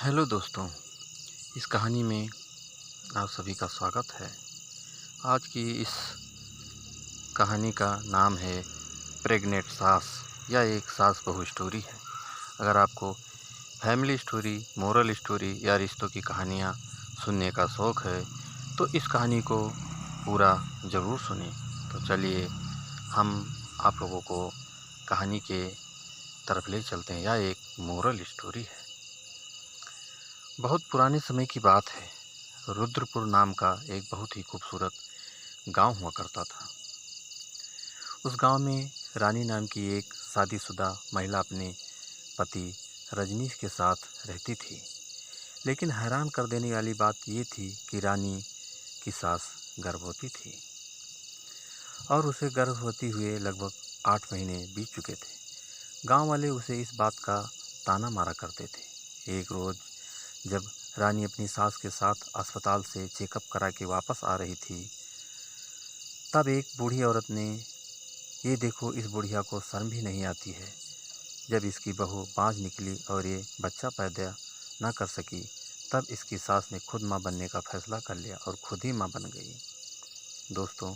Hello दोस्तों, इस कहानी में आप सभी का स्वागत है। आज की इस कहानी का नाम है प्रेग्नेंट सास। यह एक सास बहू स्टोरी है। अगर आपको फैमिली स्टोरी, मोरल स्टोरी या रिश्तों की कहानियाँ सुनने का शौक़ है तो इस कहानी को पूरा ज़रूर सुनें। तो चलिए हम आप लोगों को कहानी के तरफ ले चलते हैं। यह एक मोरल स्टोरी है। बहुत पुराने समय की बात है। रुद्रपुर नाम का एक बहुत ही खूबसूरत गांव हुआ करता था। उस गांव में रानी नाम की एक शादीशुदा महिला अपने पति रजनीश के साथ रहती थी। लेकिन हैरान कर देने वाली बात ये थी कि रानी की सास गर्भवती थी और उसे गर्भवती हुए लगभग 8 महीने बीत चुके थे। गांव वाले उसे इस बात का ताना मारा करते थे। एक रोज़ जब रानी अपनी सास के साथ अस्पताल से चेकअप करा के वापस आ रही थी, तब एक बूढ़ी औरत ने, ये देखो इस बुढ़िया को शर्म भी नहीं आती है। जब इसकी बहू बांझ निकली और ये बच्चा पैदा ना कर सकी, तब इसकी सास ने खुद मां बनने का फैसला कर लिया और खुद ही मां बन गई। दोस्तों,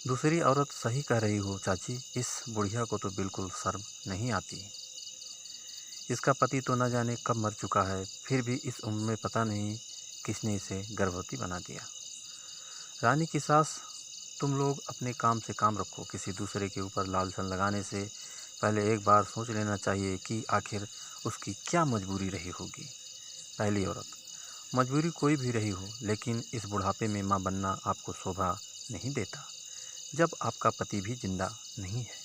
दूसरी औरत सही कह रही हो चाची, इस बुढ़िया को तो बिल्कुल शर्म नहीं आती। इसका पति तो न जाने कब मर चुका है, फिर भी इस उम्र में पता नहीं किसने इसे गर्भवती बना दिया। रानी की सास, तुम लोग अपने काम से काम रखो। किसी दूसरे के ऊपर लालछन लगाने से पहले एक बार सोच लेना चाहिए कि आखिर उसकी क्या मजबूरी रही होगी। पहली औरत, मजबूरी कोई भी रही हो, लेकिन इस बुढ़ापे में मां बनना आपको शोभा नहीं देता, जब आपका पति भी जिंदा नहीं है।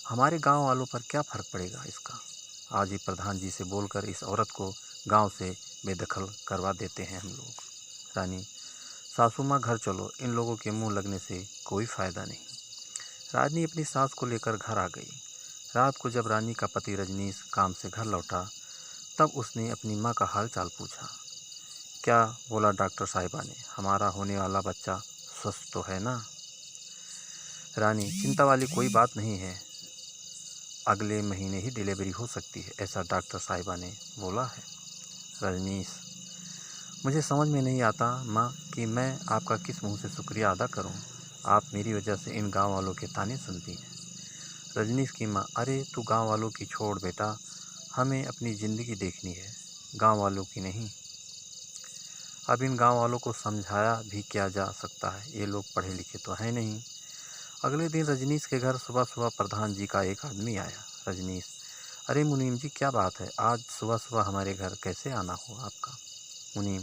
हमारे गांव वालों पर क्या फ़र्क पड़ेगा इसका। आज ही प्रधान जी से बोलकर इस औरत को गांव से बेदखल करवा देते हैं हम लोग। रानी, सासू माँ घर चलो, इन लोगों के मुंह लगने से कोई फ़ायदा नहीं। रानी अपनी सास को लेकर घर आ गई। रात को जब रानी का पति रजनीश काम से घर लौटा, तब उसने अपनी माँ का हाल चाल पूछा। क्या बोला डॉक्टर साहिबा ने, हमारा होने वाला बच्चा स्वस्थ तो है ना? रानी, चिंता वाली कोई बात नहीं है, अगले महीने ही डिलीवरी हो सकती है, ऐसा डॉक्टर साहिबा ने बोला है। रजनीश, मुझे समझ में नहीं आता माँ कि मैं आपका किस मुंह से शुक्रिया अदा करूं। आप मेरी वजह से इन गांव वालों के ताने सुनती हैं। रजनीश की माँ, अरे तू गांव वालों की छोड़ बेटा, हमें अपनी ज़िंदगी देखनी है, गांव वालों की नहीं। अब इन गांव वालों को समझाया भी क्या जा सकता है, ये लोग पढ़े लिखे तो हैं नहीं। अगले दिन रजनीश के घर सुबह सुबह प्रधान जी का एक आदमी आया। रजनीश, अरे मुनीम जी, क्या बात है, आज सुबह सुबह हमारे घर कैसे आना हुआ आपका? मुनीम,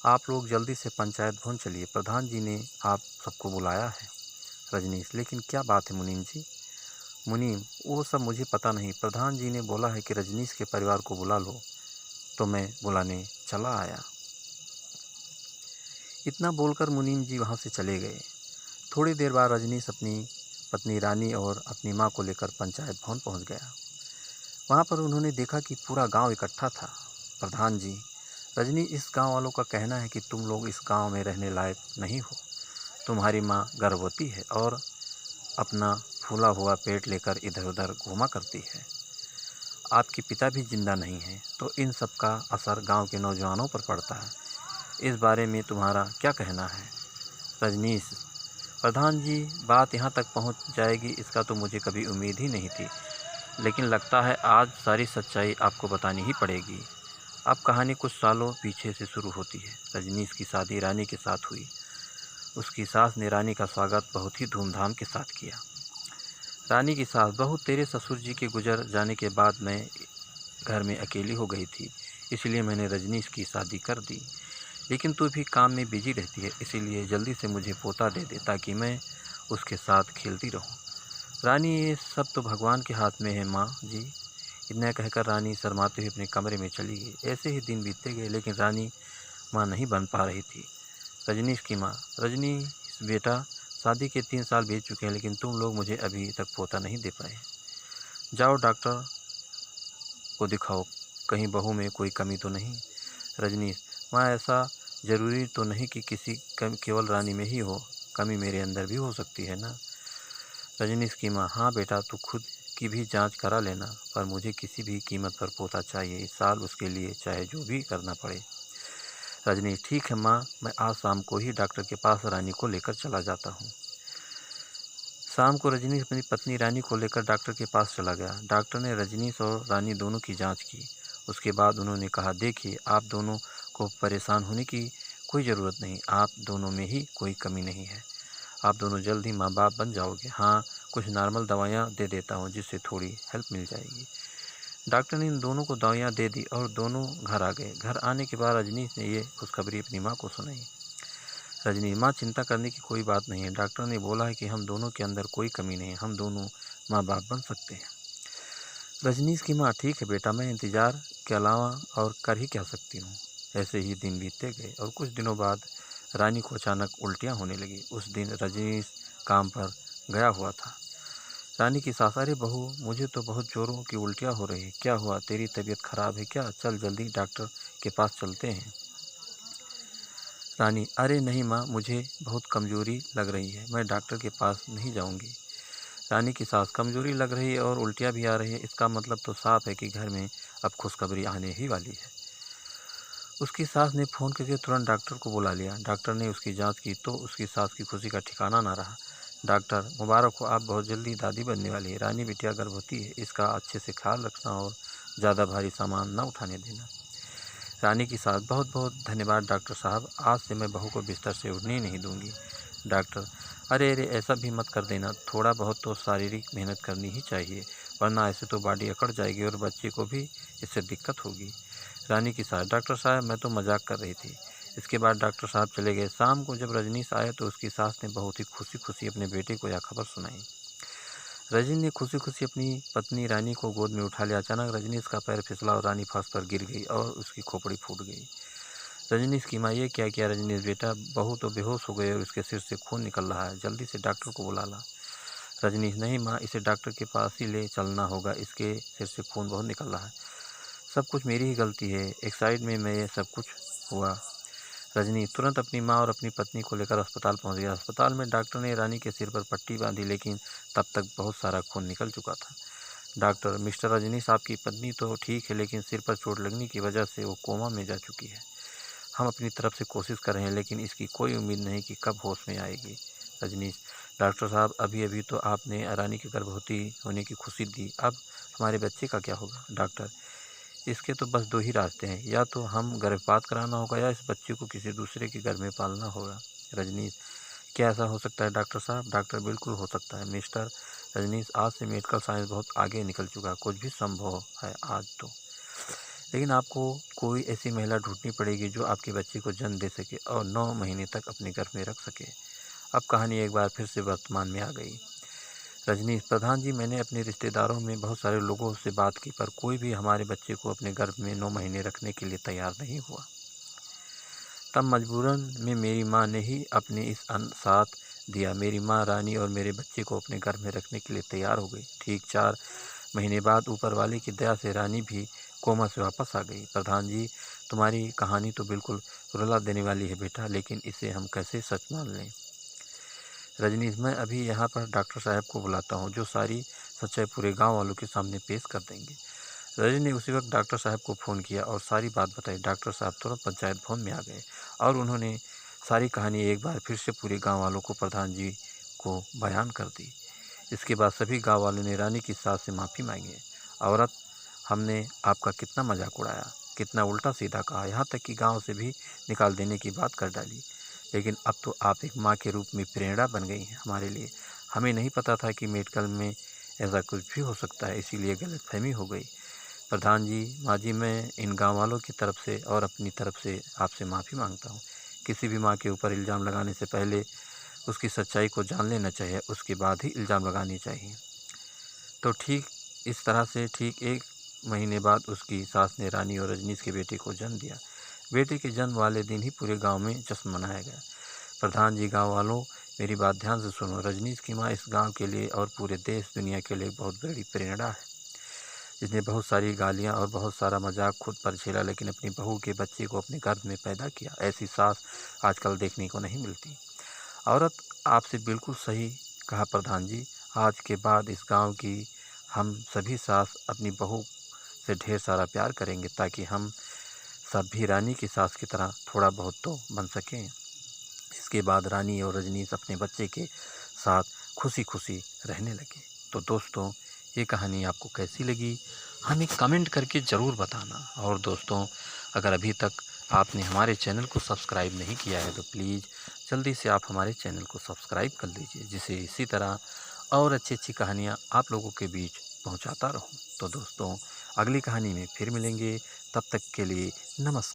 आप लोग जल्दी से पंचायत भवन चलिए, प्रधान जी ने आप सबको बुलाया है। रजनीश, लेकिन क्या बात है मुनीम जी? मुनीम, वो सब मुझे पता नहीं, प्रधान जी ने बोला है कि रजनीश के परिवार को बुला लो, तो मैं बुलाने चला आया। इतना बोलकर मुनीम जी वहाँ से चले गए। थोड़ी देर बाद रजनीश अपनी पत्नी रानी और अपनी माँ को लेकर पंचायत भवन पहुँच गया। वहाँ पर उन्होंने देखा कि पूरा गांव इकट्ठा था। प्रधान जी, रजनी, इस गांव वालों का कहना है कि तुम लोग इस गांव में रहने लायक नहीं हो। तुम्हारी माँ गर्भवती है और अपना फूला हुआ पेट लेकर इधर उधर घूमा करती है। आपके पिता भी जिंदा नहीं हैं, तो इन सब का असर गांव के नौजवानों पर पड़ता है। इस बारे में तुम्हारा क्या कहना है? रजनीश, प्रधान जी, बात यहाँ तक पहुँच जाएगी इसका तो मुझे कभी उम्मीद ही नहीं थी, लेकिन लगता है आज सारी सच्चाई आपको बतानी ही पड़ेगी। अब कहानी कुछ सालों पीछे से शुरू होती है। रजनीश की शादी रानी के साथ हुई। उसकी सास ने रानी का स्वागत बहुत ही धूमधाम के साथ किया। रानी की सास, बहू, तेरे ससुर जी के गुजर जाने के बाद मैं घर में अकेली हो गई थी, इसलिए मैंने रजनीश की शादी कर दी। लेकिन तू भी काम में बिजी रहती है, इसीलिए जल्दी से मुझे पोता दे दे ताकि मैं उसके साथ खेलती रहूं। रानी, ये सब तो भगवान के हाथ में है माँ जी। इतना कहकर रानी शर्माते हुए अपने कमरे में चली गई। ऐसे ही दिन बीतते गए, लेकिन रानी माँ नहीं बन पा रही थी। रजनीश की माँ, रजनीश बेटा, शादी के 3 साल बीत चुके हैं, लेकिन तुम लोग मुझे अभी तक पोता नहीं दे पाए। जाओ डॉक्टर को दिखाओ, कहीं बहू में कोई कमी तो नहीं। रजनीश, माँ, ऐसा ज़रूरी तो नहीं कि किसी केवल रानी में ही हो, कमी मेरे अंदर भी हो सकती है ना। रजनीश की माँ, हाँ बेटा, तू खुद की भी जांच करा लेना, पर मुझे किसी भी कीमत पर पोता चाहिए। इस साल उसके लिए चाहे जो भी करना पड़े। रजनीश: ठीक है माँ, मैं आज शाम को ही डॉक्टर के पास रानी को लेकर चला जाता हूँ। शाम को रजनीश अपनी पत्नी रानी को लेकर डॉक्टर के पास चला गया। डॉक्टर ने रजनीश और रानी दोनों की जांच की। उसके बाद उन्होंने कहा, देखिए, आप दोनों को परेशान होने की कोई ज़रूरत नहीं। आप दोनों में ही कोई कमी नहीं है। आप दोनों जल्द ही माँ बाप बन जाओगे। हाँ, कुछ नॉर्मल दवाइयाँ दे देता हूँ जिससे थोड़ी हेल्प मिल जाएगी। डॉक्टर ने इन दोनों को दवाइयाँ दे दी और दोनों घर आ गए। घर आने के बाद रजनीश ने ये खुशखबरी अपनी माँ को सुनाई। रजनीश: माँ, चिंता करने की कोई बात नहीं है। डॉक्टर ने बोला है कि हम दोनों के अंदर कोई कमी नहीं है। हम दोनों माँ बाप बन सकते हैं। रजनीश की माँ: ठीक है बेटा, मैं इंतज़ार के अलावा और कर ही क्या सकती हूँ। ऐसे ही दिन बीतते गए और कुछ दिनों बाद रानी को अचानक उल्टियाँ होने लगी। उस दिन रजनीश काम पर गया हुआ था। रानी की सास: अरे बहू, मुझे तो बहुत जोरों की उल्टियाँ हो रही है। क्या हुआ? तेरी तबीयत खराब है क्या? चल जल्दी डॉक्टर के पास चलते हैं। रानी: अरे नहीं माँ, मुझे बहुत कमज़ोरी लग रही है, मैं डॉक्टर के पास नहीं जाऊँगी। रानी की सास: कमज़ोरी लग रही है और उल्टियाँ भी आ रही है, इसका मतलब तो साफ है कि घर में अब खुशखबरी आने ही वाली है। उसकी सास ने फ़ोन करके तुरंत डॉक्टर को बुला लिया। डॉक्टर ने उसकी जांच की तो उसकी सास की खुशी का ठिकाना ना रहा। डॉक्टर: मुबारक हो, आप बहुत जल्दी दादी बनने वाली है। रानी बिटिया गर्भवती है, इसका अच्छे से ख्याल रखना और ज़्यादा भारी सामान न उठाने देना। रानी की सास: बहुत बहुत धन्यवाद डॉक्टर साहब, आज से मैं बहू को बिस्तर से उठने ही नहीं दूंगी। डॉक्टर: अरे अरे, ऐसा भी मत कर देना, थोड़ा बहुत तो शारीरिक मेहनत करनी ही चाहिए, वरना ऐसे तो बॉडी अकड़ जाएगी और बच्चे को भी इससे दिक्कत होगी। रानी की सास: डॉक्टर साहब, मैं तो मजाक कर रही थी। इसके बाद डॉक्टर साहब चले गए। शाम को जब रजनीश आया तो उसकी सास ने बहुत ही खुशी खुशी अपने बेटे को यह खबर सुनाई। रजनी ने खुशी खुशी अपनी पत्नी रानी को गोद में उठा लिया। अचानक रजनीश का पैर फिसला और रानी फर्श पर गिर गई और उसकी खोपड़ी फूट गई। रजनीश की माँ: ये क्या किया रजनीश बेटा, बहू तो बेहोश हो गई और उसके सिर से खून निकल रहा है, जल्दी से डॉक्टर को बुला ला। रजनीश: नहीं माँ, इसे डॉक्टर के पास ही ले चलना होगा, इसके सिर से खून बहुत निकल रहा है। सब कुछ मेरी ही गलती है, एक साइड में मैं ये सब कुछ हुआ। रजनी तुरंत अपनी माँ और अपनी पत्नी को लेकर अस्पताल पहुंच गया। अस्पताल में डॉक्टर ने रानी के सिर पर पट्टी बांधी, लेकिन तब तक बहुत सारा खून निकल चुका था। डॉक्टर: मिस्टर रजनीश, आपकी पत्नी तो ठीक है, लेकिन सिर पर चोट लगने की वजह से वो कोमा में जा चुकी है। हम अपनी तरफ से कोशिश कर रहे हैं, लेकिन इसकी कोई उम्मीद नहीं कि कब होश में आएगी। रजनीश: डॉक्टर साहब, अभी अभी तो आपने रानी के गर्भवती होने की खुशी दी, अब हमारे बच्चे का क्या होगा? डॉक्टर: इसके तो बस दो ही रास्ते हैं, या तो हम गर्भपात कराना होगा या इस बच्चे को किसी दूसरे के घर में पालना होगा। रजनीश: क्या ऐसा हो सकता है डॉक्टर साहब? डॉक्टर: बिल्कुल हो सकता है मिस्टर रजनीश, आज से मेडिकल साइंस बहुत आगे निकल चुका है, कुछ भी संभव है आज तो। लेकिन आपको कोई ऐसी महिला ढूंढनी पड़ेगी जो आपके बच्चे को जन्म दे सके और 9 महीने तक अपने घर में रख सके। अब कहानी एक बार फिर से वर्तमान में आ गई। रजनीश: प्रधान जी, मैंने अपने रिश्तेदारों में बहुत सारे लोगों से बात की, पर कोई भी हमारे बच्चे को अपने गर्भ में 9 महीने रखने के लिए तैयार नहीं हुआ। तब मजबूरन में मेरी माँ ने ही अपने इस साथ दिया। मेरी माँ रानी और मेरे बच्चे को अपने घर में रखने के लिए तैयार हो गई। ठीक 4 महीने बाद ऊपर वाले की दया से रानी भी कोमा से वापस आ गई। प्रधान जी, तुम्हारी कहानी तो बिल्कुल रुला देने वाली है बेटा, लेकिन इसे हम कैसे सच मान लें? रजनीश: मैं अभी यहाँ पर डॉक्टर साहब को बुलाता हूँ, जो सारी सच्चाई पूरे गांव वालों के सामने पेश कर देंगे। रजनी ने उसी वक्त डॉक्टर साहब को फ़ोन किया और सारी बात बताई। डॉक्टर साहब तुरंत पंचायत भवन में आ गए और उन्होंने सारी कहानी एक बार फिर से पूरे गांव वालों को प्रधान जी को बयान कर दी। इसके बाद सभी गांव वालों ने रानी की सास से माफ़ी मांगी। औरत, हमने आपका कितना मजाक उड़ाया, कितना उल्टा सीधा कहा, यहाँ तक कि गांव से भी निकाल देने की बात कर डाली, लेकिन अब तो आप एक माँ के रूप में प्रेरणा बन गई हैं हमारे लिए। हमें नहीं पता था कि मेडिकल में ऐसा कुछ भी हो सकता है, इसीलिए गलतफहमी हो गई। प्रधान जी, माँ जी, मैं इन गाँव वालों की तरफ से और अपनी तरफ से आपसे माफ़ी मांगता हूँ। किसी भी माँ के ऊपर इल्ज़ाम लगाने से पहले उसकी सच्चाई को जान लेना चाहिए, उसके बाद ही इल्ज़ाम लगानी चाहिए। तो ठीक इस तरह से ठीक 1 महीने बाद उसकी सास ने रानी और रजनीश के बेटे को जन्म दिया। बेटे के जन्म वाले दिन ही पूरे गांव में जश्न मनाया गया। प्रधान जी, गांव वालों, मेरी बात ध्यान से सुनो। रजनीश की माँ इस गांव के लिए और पूरे देश दुनिया के लिए बहुत बड़ी प्रेरणा है, जिसने बहुत सारी गालियां और बहुत सारा मजाक खुद पर झेला, लेकिन अपनी बहू के बच्चे को अपने गर्भ में पैदा किया। ऐसी सास आजकल देखने को नहीं मिलती। औरत, आपसे बिल्कुल सही कहा प्रधान जी, आज के बाद इस गांव की हम सभी सास अपनी बहू से ढेर सारा प्यार करेंगे ताकि हम सब भी रानी की सास की तरह थोड़ा बहुत तो बन सकें। इसके बाद रानी और रजनीश अपने बच्चे के साथ खुशी खुशी रहने लगे। तो दोस्तों, ये कहानी आपको कैसी लगी हमें कमेंट करके ज़रूर बताना। और दोस्तों, अगर अभी तक आपने हमारे चैनल को सब्सक्राइब नहीं किया है तो प्लीज़ जल्दी से आप हमारे चैनल को सब्सक्राइब कर लीजिए, जिससे इसी तरह और अच्छी अच्छी कहानियाँ आप लोगों के बीच पहुँचाता रहूँ। तो दोस्तों, अगली कहानी में फिर मिलेंगे, तब तक के लिए नमस्कार।